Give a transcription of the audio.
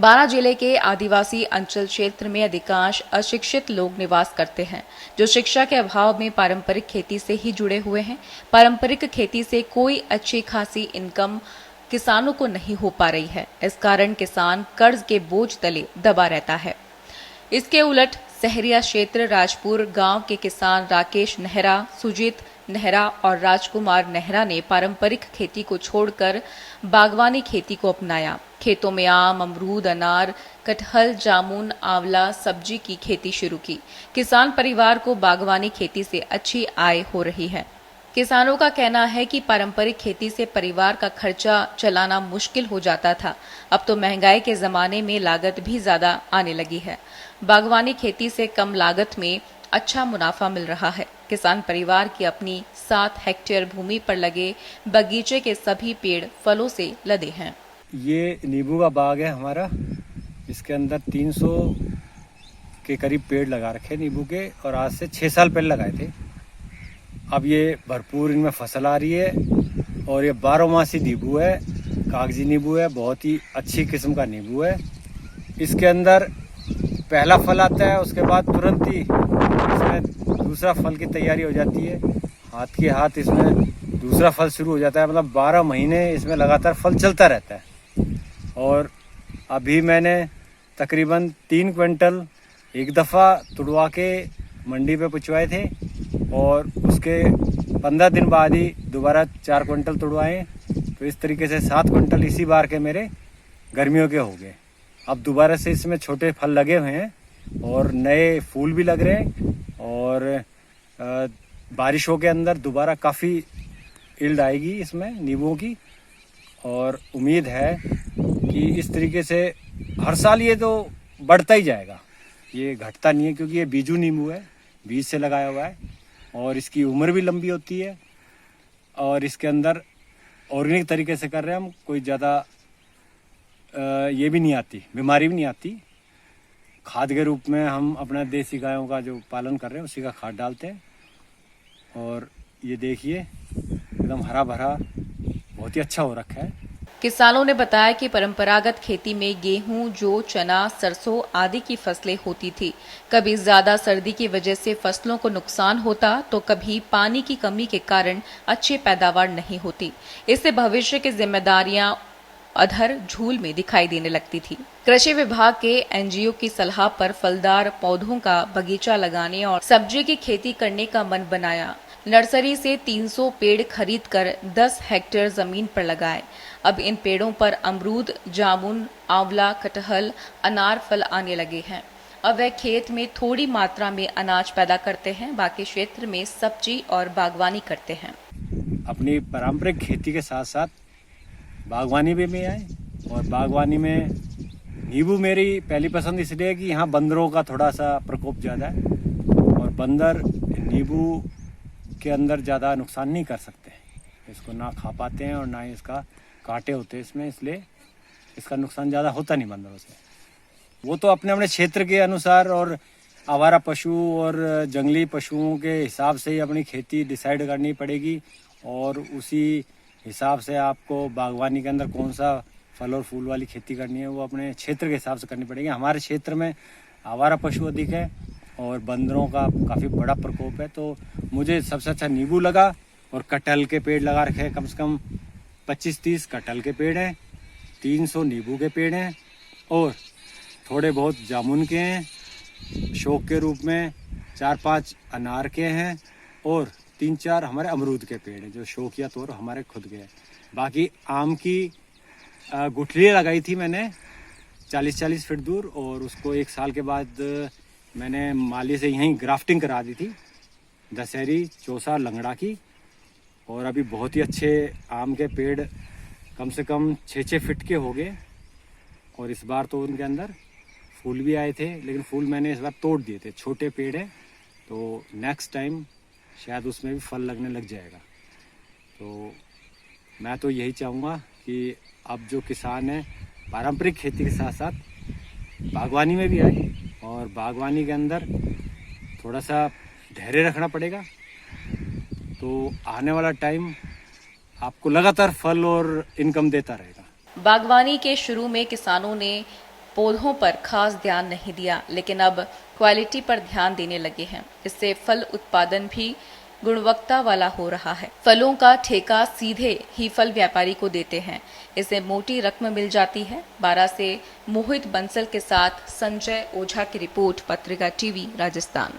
बारां जिले के आदिवासी अंचल क्षेत्र में अधिकांश अशिक्षित लोग निवास करते हैं, जो शिक्षा के अभाव में पारंपरिक खेती से ही जुड़े हुए हैं। पारंपरिक खेती से कोई अच्छी खासी इनकम किसानों को नहीं हो पा रही है। इस कारण किसान कर्ज के बोझ तले दबा रहता है। इसके उलट सहरिया क्षेत्र राजपुर गांव के किसान राकेश नेहरा, सुजीत नेहरा और राजकुमार नेहरा ने पारंपरिक खेती को छोड़कर बागवानी खेती को अपनाया। खेतों में आम, अमरूद, अनार, कटहल, जामुन, आंवला, सब्जी की खेती शुरू की। किसान परिवार को बागवानी खेती से अच्छी आय हो रही है। किसानों का कहना है कि पारंपरिक खेती से परिवार का खर्चा चलाना मुश्किल हो जाता था। अब तो महंगाई के जमाने में लागत भी ज्यादा आने लगी है। बागवानी खेती से कम लागत में अच्छा मुनाफा मिल रहा है। किसान परिवार की अपनी 7 हेक्टेयर भूमि पर लगे बगीचे के सभी पेड़ फलों से लदे हैं। ये नींबू का बाग है हमारा। इसके अंदर 300 के करीब पेड़ लगा रखे नींबू के, और आज से 6 साल पहले लगाए थे। अब ये भरपूर इनमें फसल आ रही है, और ये 12मासी नींबू है, कागजी नींबू है, बहुत ही अच्छी किस्म का नींबू है। इसके अंदर पहला फल आता है, उसके बाद तुरंत ही इसमें दूसरा फल की तैयारी हो जाती है। हाथ के हाथ इसमें दूसरा फल शुरू हो जाता है। मतलब 12 महीने इसमें लगातार फल चलता रहता है। और अभी मैंने तकरीबन 3 क्विंटल एक दफ़ा तुड़वा के मंडी पे पहुँचवाए थे, और उसके 15 दिन बाद ही दोबारा 4 क्विंटल तुड़वाए। तो इस तरीके से 7 क्विंटल इसी बार के मेरे गर्मियों के हो गए। अब दोबारा से इसमें छोटे फल लगे हुए हैं और नए फूल भी लग रहे हैं, और बारिशों के अंदर दोबारा काफ़ी यील्ड आएगी इसमें नींबुओं की। और उम्मीद है कि इस तरीके से हर साल ये तो बढ़ता ही जाएगा, ये घटता नहीं है, क्योंकि ये बीजू नींबू है, बीज से लगाया हुआ है, और इसकी उम्र भी लंबी होती है। और इसके अंदर ऑर्गेनिक तरीके से कर रहे हैं हम, कोई ज़्यादा ये भी नहीं आती, बीमारी भी नहीं आती। खाद के रूप में हम अपना देसी गायों का जो पालन कर रहे हैं उसी का खाद डालते हैं। और ये देखिए एकदम हरा भरा बहुत ही अच्छा हो रखा है। किसानों ने बताया कि परंपरागत खेती में गेहूं, जौ, चना, सरसों आदि की फसलें होती थी। कभी ज्यादा सर्दी की वजह से फसलों को नुकसान होता, तो कभी पानी की कमी के कारण अच्छी पैदावार नहीं होती। इससे भविष्य की जिम्मेदारियां अधर झूल में दिखाई देने लगती थी। कृषि विभाग के एनजीओ की सलाह पर फलदार पौधों का बगीचा लगाने और सब्जी की खेती करने का मन बनाया। नर्सरी से 300 पेड़ खरीदकर 10 हेक्टेयर जमीन पर लगाए। अब इन पेड़ों पर अमरूद, जामुन, आंवला, कटहल, अनार फल आने लगे हैं। अब वह खेत में थोड़ी मात्रा में अनाज पैदा करते हैं, बाकी क्षेत्र में सब्जी और बागवानी करते हैं। अपनी पारंपरिक खेती के साथ साथ बागवानी भी में आए, और बागवानी में नींबू मेरी पहली पसंद इसलिए है कि यहाँ बंदरों का थोड़ा सा प्रकोप ज़्यादा है, और बंदर नींबू के अंदर ज़्यादा नुकसान नहीं कर सकते। इसको ना खा पाते हैं और ना ही इसका कांटे होते हैं इसमें, इसलिए इसका नुकसान ज़्यादा होता नहीं बंदरों से। वो तो अपने अपने क्षेत्र के अनुसार और आवारा पशु और जंगली पशुओं के हिसाब से ही अपनी खेती डिसाइड करनी पड़ेगी, और उसी हिसाब से आपको बागवानी के अंदर कौन सा फल और फूल वाली खेती करनी है वो अपने क्षेत्र के हिसाब से करनी पड़ेगी। हमारे क्षेत्र में आवारा पशु अधिक है और बंदरों का काफ़ी बड़ा प्रकोप है, तो मुझे सबसे अच्छा नींबू लगा। और कटहल के पेड़ लगा रखे हैं, कम से कम 25-30 कटहल के पेड़ हैं, 300 नींबू के पेड़ हैं, और थोड़े बहुत जामुन के हैं, शौक के रूप में 4-5 अनार के हैं, और 3-4 हमारे अमरूद के पेड़ हैं जो शौकिया तौर हमारे खुद के हैं। बाकी आम की गुठलियाँ लगाई थी मैंने 40-40 फीट दूर, और उसको 1 साल के बाद मैंने माली से यहीं ग्राफ्टिंग करा दी थी, दशहरी, चौसा, लंगड़ा की। और अभी बहुत ही अच्छे आम के पेड़ कम से कम 6-6 फीट के हो गए, और इस बार तो उनके अंदर फूल भी आए थे, लेकिन फूल मैंने इस बार तोड़ दिए थे। छोटे पेड़ हैं, तो नेक्स्ट टाइम शायद उसमें भी फल लगने लग जाएगा। तो मैं तो यही चाहूँगा कि अब जो किसान हैं पारंपरिक खेती के साथ साथ बागवानी में भी आए, और बागवानी के अंदर थोड़ा सा धैर्य रखना पड़ेगा, तो आने वाला टाइम आपको लगातार फल और इनकम देता रहेगा। बागवानी के शुरू में किसानों ने पौधों पर खास ध्यान नहीं दिया, लेकिन अब क्वालिटी पर ध्यान देने लगे हैं। इससे फल उत्पादन भी गुणवत्ता वाला हो रहा है। फलों का ठेका सीधे ही फल व्यापारी को देते हैं। इसे मोटी रकम मिल जाती है। बारा से मोहित बंसल के साथ संजय ओझा की रिपोर्ट, पत्रिका टीवी, राजस्थान।